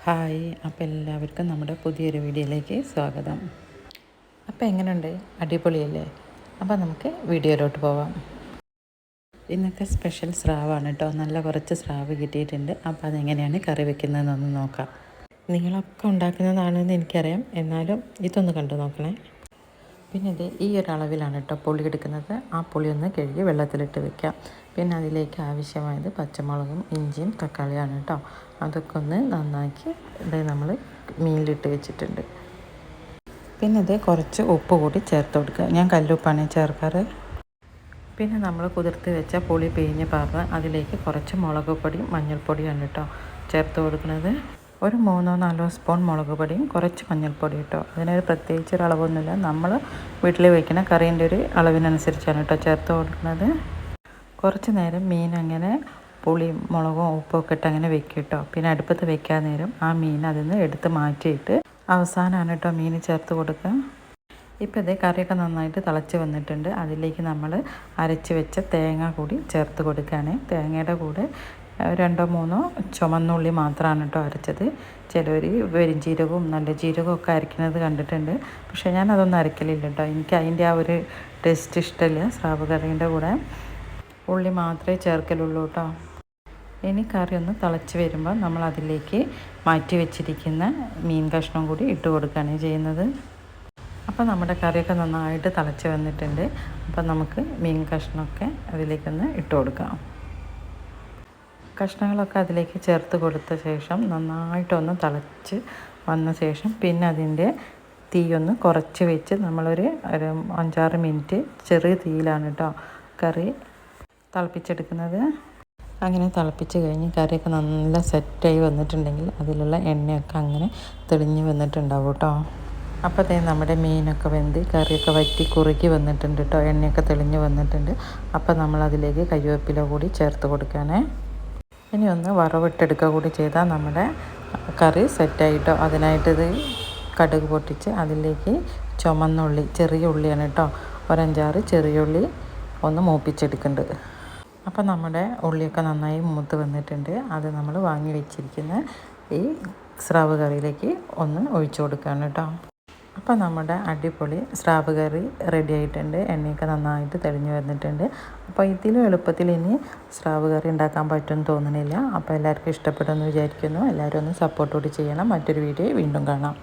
Hi, അപ്പോൾ എല്ലാവർക്കും നമ്മുടെ പുതിയൊരു വീഡിയോയിലേക്ക് സ്വാഗതം. അപ്പോൾ എങ്ങനെയുണ്ട്? അടിപൊളിയല്ലേ? അപ്പോൾ നമുക്ക് വീഡിയോയിലോട്ട് പോവാം. ഇന്നത്തെ സ്പെഷ്യൽ സ്രാവാണ് കേട്ടോ. നല്ല കുറച്ച് സ്രാവ് കിട്ടിയിട്ടുണ്ട്. അപ്പോൾ അതെങ്ങനെയാണ് കറി വെക്കുന്നതെന്നൊന്ന് നോക്കാം. നിങ്ങളൊക്കെ ഉണ്ടാക്കുന്നതാണെന്ന് എനിക്കറിയാം, എന്നാലും ഇതൊന്ന് കണ്ടു നോക്കണേ. പിന്നെ ഇത് ഈ ഒരു അളവിലാണ് കേട്ടോ പുളി എടുക്കുന്നത്. ആ പുളി ഒന്ന് കഴുകി വെള്ളത്തിലിട്ട് വെക്കാം. പിന്നെ അതിലേക്ക് ആവശ്യമായത് പച്ചമുളകും ഇഞ്ചിയും തക്കാളിയാണ് കേട്ടോ. അതൊക്കെ ഒന്ന് നന്നാക്കി ഇത് നമ്മൾ മീനിലിട്ട് വെച്ചിട്ടുണ്ട്. പിന്നെ ഇത് കുറച്ച് ഉപ്പ് കൂടി ചേർത്ത് കൊടുക്കുക. ഞാൻ കല്ലുപ്പാണ് ചേർക്കാറ്. പിന്നെ നമ്മൾ കുതിർത്ത് വെച്ച പുളി പിഴിഞ്ഞ് പാർന്ന് അതിലേക്ക് കുറച്ച് മുളക് പൊടിയും മഞ്ഞൾപ്പൊടിയാണ് കേട്ടോ ചേർത്ത് കൊടുക്കുന്നത്. ഒരു 3-4 സ്പൂൺ മുളക് പൊടിയും കുറച്ച് മഞ്ഞൾപ്പൊടി കേട്ടോ. അതിനൊരു പ്രത്യേകിച്ച് ഒരു അളവൊന്നുമില്ല. നമ്മൾ വീട്ടിൽ വയ്ക്കുന്ന കറീൻ്റെ ഒരു അളവിനനുസരിച്ചാണ് കേട്ടോ ചേർത്ത് കൊടുക്കുന്നത്. കുറച്ച് നേരം മീൻ അങ്ങനെ പുളിയും മുളകും ഉപ്പൊക്കെ ഇട്ട് അങ്ങനെ വെക്കും കേട്ടോ. പിന്നെ അടുപ്പത്ത് വെക്കാൻ നേരം ആ മീൻ അതിൽ നിന്ന് എടുത്ത് മാറ്റിയിട്ട് അവസാനമാണ് കേട്ടോ മീൻ ചേർത്ത് കൊടുക്കുക. ഇപ്പോൾ ഇതേ കറിയൊക്കെ നന്നായിട്ട് തിളച്ച് വന്നിട്ടുണ്ട്. അതിലേക്ക് നമ്മൾ അരച്ച് വെച്ച തേങ്ങ കൂടി ചേർത്ത് കൊടുക്കുകയാണ്. തേങ്ങയുടെ കൂടെ 2-3 ചുമന്നുള്ളി മാത്രമാണ് കേട്ടോ അരച്ചത്. ചിലർ പെരുംജീരകവും നല്ല ജീരകവും ഒക്കെ അരയ്ക്കുന്നത് കണ്ടിട്ടുണ്ട്. പക്ഷേ ഞാൻ അതൊന്നും അരക്കലില്ല കേട്ടോ. എനിക്ക് അതിൻ്റെ ആ ഒരു ടേസ്റ്റ് ഇഷ്ടമില്ല. സ്രാവ് കറീൻ്റെ കൂടെ ഉള്ളി മാത്രമേ ചേർക്കലുള്ളൂ കേട്ടോ. ഇനി കറി ഒന്ന് തിളച്ച് വരുമ്പോൾ നമ്മൾ അതിലേക്ക് മാറ്റി വെച്ചിരിക്കുന്ന മീൻ കഷ്ണം കൂടി ഇട്ട് കൊടുക്കുകയാണ് ചെയ്യുന്നത്. അപ്പോൾ നമ്മുടെ കറിയൊക്കെ നന്നായിട്ട് തിളച്ച് വന്നിട്ടുണ്ട്. അപ്പോൾ നമുക്ക് മീൻ കഷ്ണമൊക്കെ അതിലേക്കൊന്ന് ഇട്ട് കൊടുക്കാം. കഷ്ണങ്ങളൊക്കെ അതിലേക്ക് ചേർത്ത് കൊടുത്ത ശേഷം നന്നായിട്ടൊന്ന് തിളച്ച് വന്ന ശേഷം പിന്നെ അതിൻ്റെ തീയൊന്ന് കുറച്ച് വെച്ച് നമ്മളൊരു 5-6 മിനിറ്റ് ചെറിയ തീയിലാണ് കേട്ടോ കറി തിളപ്പിച്ചെടുക്കുന്നത്. അങ്ങനെ തിളപ്പിച്ച് കഴിഞ്ഞ് കറിയൊക്കെ നല്ല സെറ്റായി വന്നിട്ടുണ്ടെങ്കിൽ അതിലുള്ള എണ്ണയൊക്കെ അങ്ങനെ തെളിഞ്ഞ് വന്നിട്ടുണ്ടാവും കേട്ടോ. അപ്പോൾ അതേ നമ്മുടെ മീനൊക്കെ വെന്ത് കറിയൊക്കെ വറ്റി കുറുകി വന്നിട്ടുണ്ട് കേട്ടോ. എണ്ണയൊക്കെ തെളിഞ്ഞ് വന്നിട്ടുണ്ട്. അപ്പോൾ നമ്മളതിലേക്ക് കരിവേപ്പില കൂടി ചേർത്ത് കൊടുക്കുകയാണേ. ഇനി ഒന്ന് വറവിട്ടെടുക്കുക കൂടി ചെയ്താൽ നമ്മുടെ കറി സെറ്റായിട്ടോ. അതിനായിട്ടിത് കടുക് പൊട്ടിച്ച് അതിലേക്ക് ചുമന്നുള്ളി, ചെറിയ ഉള്ളിയാണ് കേട്ടോ, 5-6 ചെറിയ ഉള്ളി ഒന്ന് മൂപ്പിച്ചെടുക്കുന്നുണ്ട്. അപ്പോൾ നമ്മുടെ ഉള്ളിയൊക്കെ നന്നായി മൂത്ത് വന്നിട്ടുണ്ട്. അത് നമ്മൾ വാങ്ങി വെച്ചിരിക്കുന്ന ഈ സ്രാവ് കറിയിലേക്ക് ഒന്ന് ഒഴിച്ചു കൊടുക്കുകയാണ് കേട്ടോ. അപ്പോൾ നമ്മുടെ അടിപൊളി സ്രാവ് കറി റെഡി ആയിട്ടുണ്ട്. എണ്ണയൊക്കെ നന്നായിട്ട് തെളിഞ്ഞ് വന്നിട്ടുണ്ട്. അപ്പോൾ ഇതിലും എളുപ്പത്തിൽ ഇനി സ്രാവ് കറി ഉണ്ടാക്കാൻ പറ്റുമെന്ന് തോന്നുന്നില്ല. അപ്പോൾ എല്ലാവർക്കും ഇഷ്ടപ്പെടുമെന്ന് വിചാരിക്കുന്നു. എല്ലാവരും ഒന്ന് സപ്പോർട്ട് കൂടി ചെയ്യണം. മറ്റൊരു വീഡിയോ വീണ്ടും കാണാം.